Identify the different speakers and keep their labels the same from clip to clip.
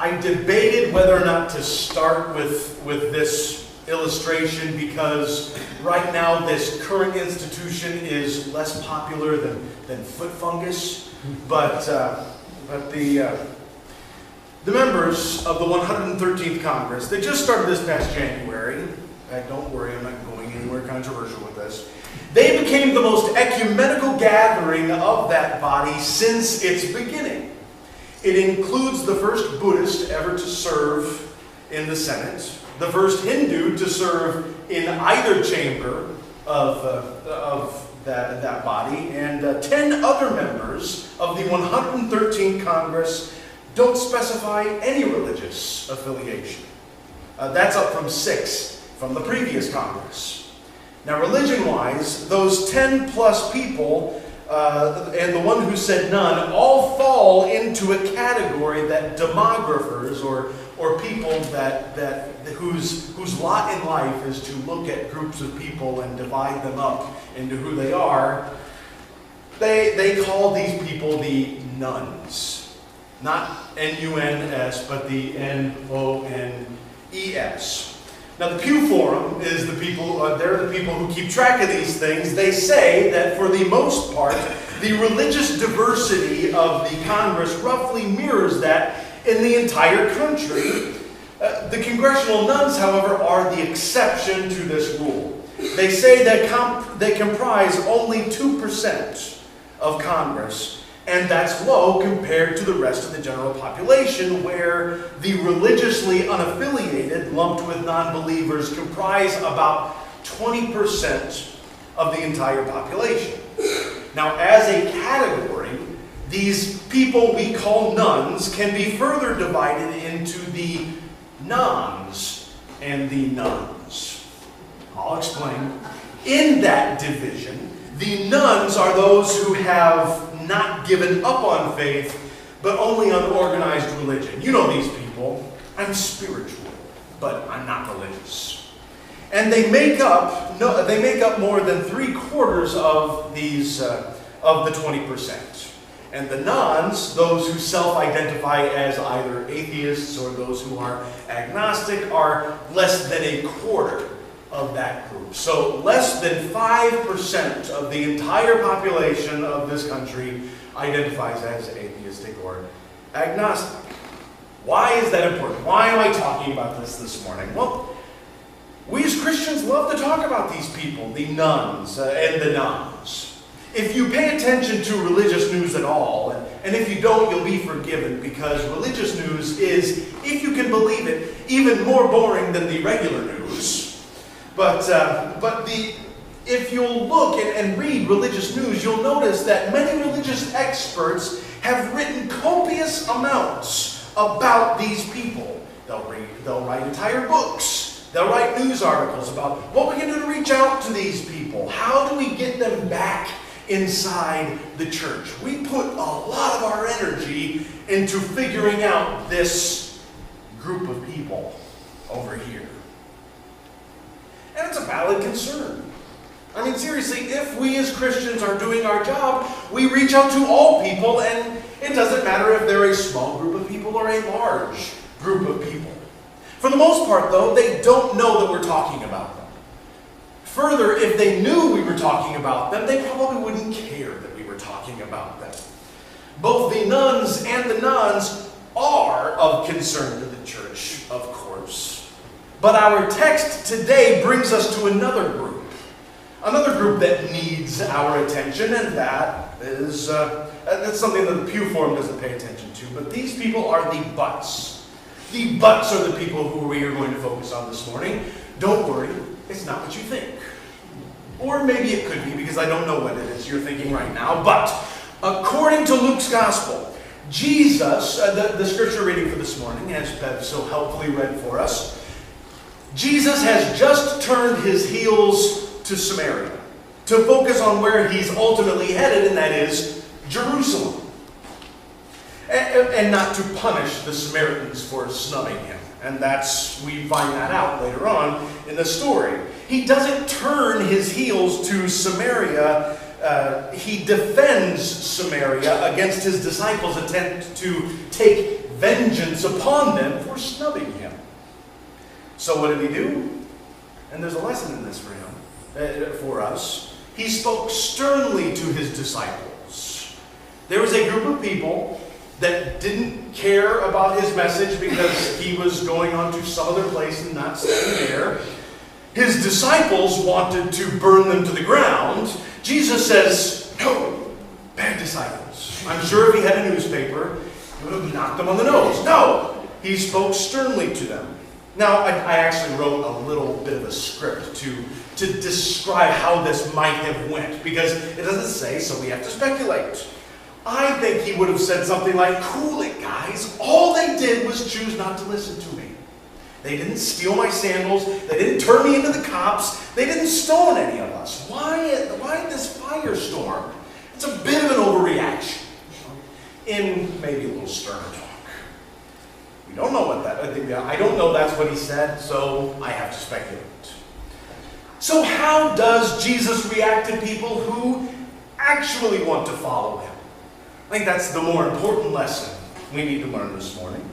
Speaker 1: I debated whether or not to start with this illustration because right now this current institution is less popular than foot fungus. But the members of the 113th Congress, they just started this past January. Don't worry, I'm not going anywhere controversial with this. They became the most ecumenical gathering of that body since its beginning. It includes the first Buddhist ever to serve in the Senate, the first Hindu to serve in either chamber of that body, and 10 other members of the 113th Congress don't specify any religious affiliation. That's up from 6 from the previous Congress. Now, religion-wise, those 10 plus people and the one who said none all fall into a category that demographers or people whose lot in life is to look at groups of people and divide them up into who they are. They call these people the nuns, not N-U-N-S, but the N-O-N-E-S. Now, the Pew Forum is the people, they're the people who keep track of these things. They say that for the most part, the religious diversity of the Congress roughly mirrors that in the entire country. The congressional nuns, however, are the exception to this rule. They say that they comprise only 2% of Congress, and that's low compared to the rest of the general population, where the religiously unaffiliated, lumped with non-believers, comprise about 20% of the entire population. Now, as a category, these people we call nuns can be further divided into the nons and the nuns. I'll explain. In that division, the nuns are those who have not given up on faith, but only on organized religion. You know these people. I'm spiritual, but I'm not religious. And they make up more than 3/4 of these of the 20%. And the nuns, those who self-identify as either atheists or those who are agnostic, are less than 1/4 of that group. So less than 5% of the entire population of this country identifies as atheistic or agnostic. Why is that important? Why am I talking about this morning? Well, we as Christians love to talk about these people, the nuns and the nuns. If you pay attention to religious news at all, and if you don't, you'll be forgiven, because religious news is, if you can believe it, even more boring than the regular news. If you'll look and read religious news, you'll notice that many religious experts have written copious amounts about these people. They'll write entire books. They'll write news articles about what we can do to reach out to these people. How do we get them back inside the church? We put a lot of our energy into figuring out this group of people over here. And it's a valid concern. I mean, seriously, if we as Christians are doing our job, we reach out to all people, and it doesn't matter if they're a small group of people or a large group of people. For the most part, though, they don't know that we're talking about them. Further, if they knew we were talking about them, they probably wouldn't care that we were talking about them. Both the nuns and the nuns are of concern to the church, of course. But our text today brings us to another group that needs our attention, and that's something that the Pew Forum doesn't pay attention to. But these people are the butts. The butts are the people who we are going to focus on this morning. Don't worry, it's not what you think. Or maybe it could be, because I don't know what it is you're thinking right now. But according to Luke's Gospel, Jesus, the scripture reading for this morning, as Bev so helpfully read for us, Jesus has just turned his heels to Samaria to focus on where he's ultimately headed, and that is Jerusalem. And not to punish the Samaritans for snubbing him. And we find that out later on in the story. He doesn't turn his heels to Samaria. He defends Samaria against his disciples' attempt to take vengeance upon them for snubbing him. So what did he do? And there's a lesson in this for him, for us. He spoke sternly to his disciples. There was a group of people that didn't care about his message because he was going on to some other place and not staying there. His disciples wanted to burn them to the ground. Jesus says, no, bad disciples. I'm sure if he had a newspaper, he would have knocked them on the nose. No, he spoke sternly to them. Now, I actually wrote a little bit of a script to describe how this might have went, because it doesn't say, so we have to speculate. I think he would have said something like, cool it, guys. All they did was choose not to listen to me. They didn't steal my sandals. They didn't turn me into the cops. They didn't stone any of us. Why this firestorm? It's a bit of an overreaction. In maybe a little stern talk. We don't know what that, I don't know that's what he said, so I have to speculate. So how does Jesus react to people who actually want to follow him? I think that's the more important lesson we need to learn this morning.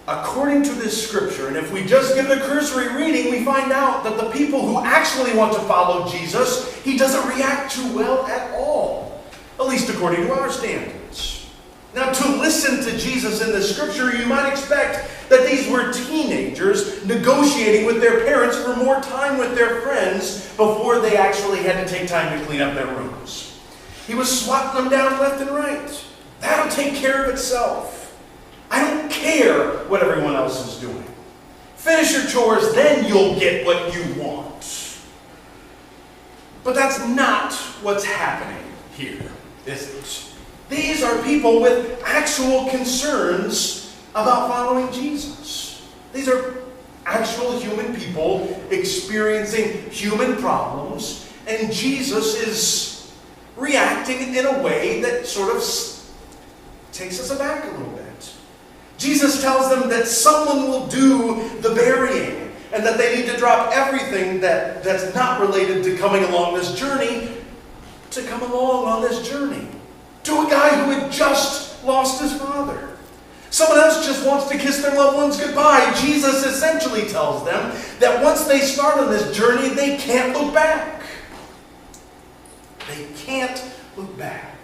Speaker 1: According to this scripture, and if we just give it a cursory reading, we find out that the people who actually want to follow Jesus, he doesn't react too well at all, at least according to our standards. Now, to listen to Jesus in the scripture, you might expect that these were teenagers negotiating with their parents for more time with their friends before they actually had to take time to clean up their rooms. He was swatting them down left and right. That'll take care of itself. I don't care what everyone else is doing. Finish your chores, then you'll get what you want. But that's not what's happening here, is it? These are people with actual concerns about following Jesus. These are actual human people experiencing human problems, and Jesus is reacting in a way that sort of takes us aback a little bit. Jesus tells them that someone will do the burying, and that they need to drop everything that's not related to coming along this journey to come along on this journey. To a guy who had just lost his father. Someone else just wants to kiss their loved ones goodbye. Jesus essentially tells them that once they start on this journey, they can't look back. They can't look back.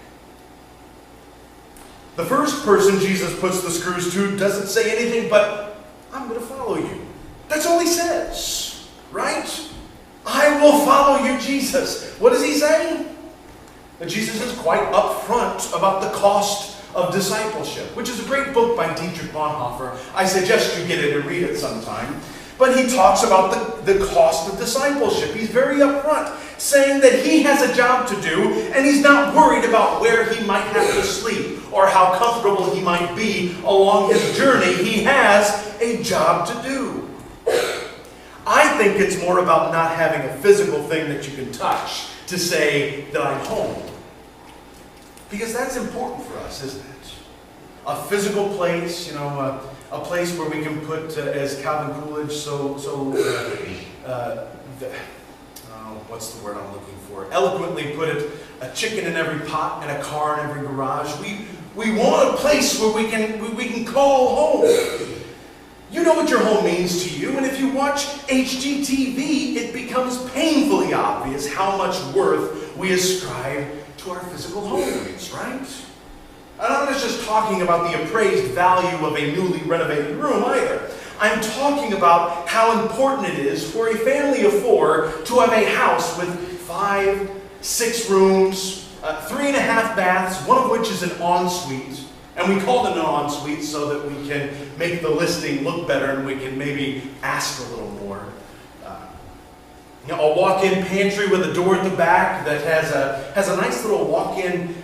Speaker 1: The first person Jesus puts the screws to doesn't say anything but, I'm going to follow you. That's all he says, right? I will follow you, Jesus. What does he say? That Jesus is quite upfront about the cost of discipleship, which is a great book by Dietrich Bonhoeffer. I suggest you get it and read it sometime. But he talks about the cost of discipleship. He's very upfront, saying that he has a job to do, and he's not worried about where he might have to sleep or how comfortable he might be along his journey. He has a job to do. I think it's more about not having a physical thing that you can touch to say that I'm home. Because that's important for us, isn't it? A physical place, a place where we can put, as Calvin Coolidge what's the word I'm looking for? Eloquently put it, a chicken in every pot and a car in every garage. We want a place where we can call home. You know what your home means to you, and if you watch HGTV, it becomes painfully obvious how much worth we ascribe to our physical homes, right? I'm not just talking about the appraised value of a newly renovated room either. I'm talking about how important it is for a family of 4 to have a house with 5, 6 rooms, 3.5 baths, one of which is an ensuite. And we call it an ensuite so that we can make the listing look better and we can maybe ask a little more. A walk-in pantry with a door at the back that has a nice little walk-in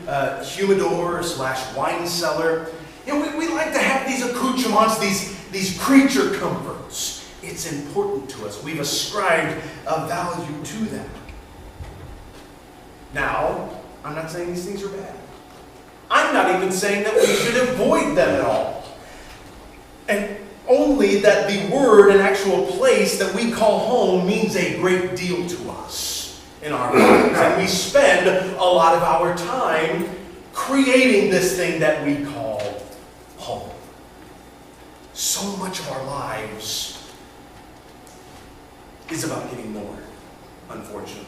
Speaker 1: humidor / wine cellar. We like to have these accoutrements, these creature comforts. It's important to us. We've ascribed a value to them. Now, I'm not saying these things are bad. I'm not even saying that we should avoid them at all. And only that the word and actual place that we call home means a great deal to us in our lives. And we spend a lot of our time creating this thing that we call so much of our lives is about getting more, unfortunately,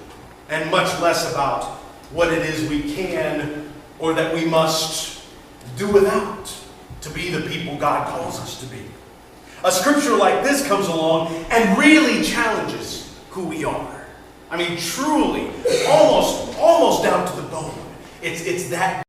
Speaker 1: and much less about what it is we can or that we must do without to be the people God calls us to be. A scripture like this comes along and really challenges who we are. I mean, truly, almost down to the bone. It's that